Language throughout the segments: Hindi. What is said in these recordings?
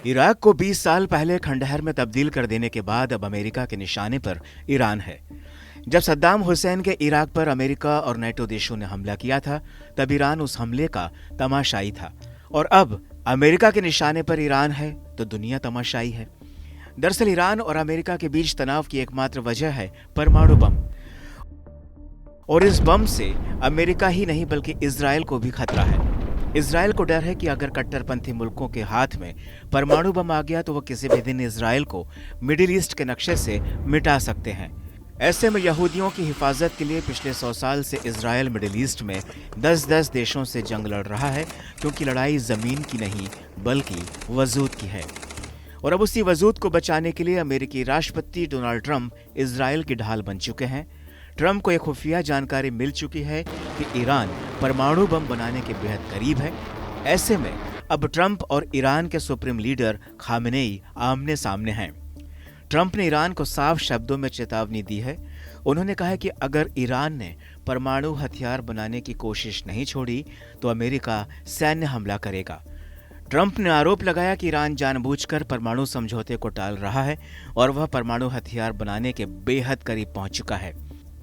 इराक को 20 साल पहले खंडहर में तब्दील कर देने के बाद अब अमेरिका के निशाने पर ईरान है। जब सद्दाम हुसैन के इराक पर अमेरिका और नेटो देशों ने हमला किया था, तब ईरान उस हमले का तमाशाई था और अब अमेरिका के निशाने पर ईरान है तो दुनिया तमाशाई है। दरअसल ईरान और अमेरिका के बीच तनाव की एकमात्र वजह है परमाणु बम, और इस बम से अमेरिका ही नहीं बल्कि इजराइल को भी खतरा है। इजराइल को डर है कि अगर कट्टरपंथी मुल्कों के हाथ में परमाणु बम आ गया तो वह किसी भी दिन इजराइल को मिडिल ईस्ट के नक्शे से मिटा सकते हैं। ऐसे में यहूदियों की हिफाजत के लिए पिछले 100 साल से इजराइल मिडिल ईस्ट में 10-10 देशों से जंग लड़ रहा है, क्योंकि लड़ाई जमीन की नहीं बल्कि वजूद की है। और अब उसी वजूद को बचाने के लिए अमेरिकी राष्ट्रपति डोनाल्ड ट्रंप इजराइल की ढाल बन चुके हैं। ट्रंप को एक खुफिया जानकारी मिल चुकी है कि ईरान परमाणु बम बनाने के बेहद करीब है। ऐसे में अब ट्रंप और ईरान के सुप्रीम लीडर खामेनेई आमने सामने हैं। ट्रंप ने ईरान को साफ शब्दों में चेतावनी दी है। उन्होंने कहा है कि अगर ईरान ने परमाणु हथियार बनाने की कोशिश नहीं छोड़ी तो अमेरिका सैन्य हमला करेगा। ट्रंप ने आरोप लगाया कि ईरान जानबूझकर परमाणु समझौते को टाल रहा है और वह परमाणु हथियार बनाने के बेहद करीब पहुंच चुका है।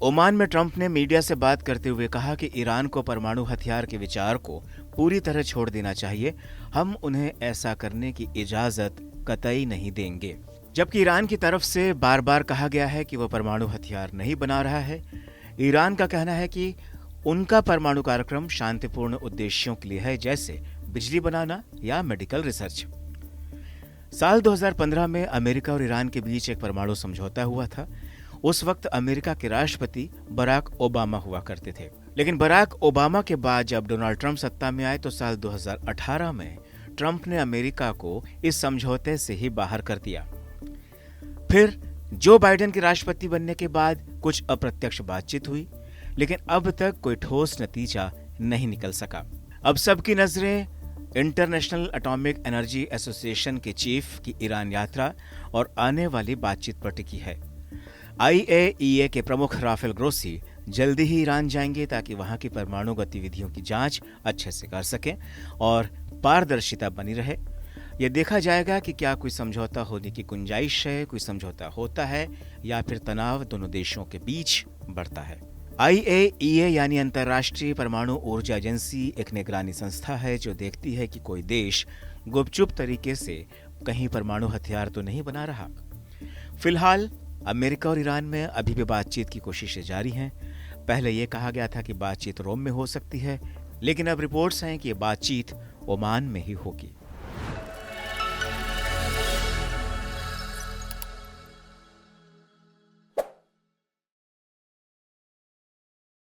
ओमान में ट्रंप ने मीडिया से बात करते हुए कहा कि ईरान को परमाणु हथियार के विचार को पूरी तरह छोड़ देना चाहिए। हम उन्हें ऐसा करने की इजाजत कतई नहीं देंगे। जबकि ईरान की तरफ से बार बार कहा गया है कि वह परमाणु हथियार नहीं बना रहा है। ईरान का कहना है कि उनका परमाणु कार्यक्रम शांतिपूर्ण उद्देश्यों के लिए है, जैसे बिजली बनाना या मेडिकल रिसर्च। साल 2015 में अमेरिका और ईरान के बीच एक परमाणु समझौता हुआ था। उस वक्त अमेरिका के राष्ट्रपति बराक ओबामा हुआ करते थे, लेकिन बराक ओबामा के बाद जब डोनाल्ड ट्रंप सत्ता में आए तो साल 2018 में ट्रंप ने अमेरिका को इस समझौते से ही बाहर कर दिया। फिर जो बाइडेन के राष्ट्रपति बनने के बाद कुछ अप्रत्यक्ष बातचीत हुई, लेकिन अब तक कोई ठोस नतीजा नहीं निकल सका। अब सबकी नजरें इंटरनेशनल एटॉमिक एनर्जी एसोसिएशन के चीफ की ईरान यात्रा और आने वाली बातचीत पर टिकी है। IAEA के प्रमुख राफेल ग्रोसी जल्दी ही ईरान जाएंगे ताकि वहां की परमाणु गतिविधियों की जांच अच्छे से कर सकें और पारदर्शिता बनी रहे। यह देखा जाएगा कि क्या कोई समझौता होने की गुंजाइश है, कोई समझौता होता है या फिर तनाव दोनों देशों के बीच बढ़ता है। IAEA यानी अंतर्राष्ट्रीय परमाणु ऊर्जा एजेंसी एक निगरानी संस्था है जो देखती है कि कोई देश गुपचुप तरीके से कहीं परमाणु हथियार तो नहीं बना रहा। फिलहाल अमेरिका और ईरान में अभी भी बातचीत की कोशिशें जारी हैं। पहले यह कहा गया था कि बातचीत रोम में हो सकती है, लेकिन अब रिपोर्ट्स हैं कि ये बातचीत ओमान में ही होगी।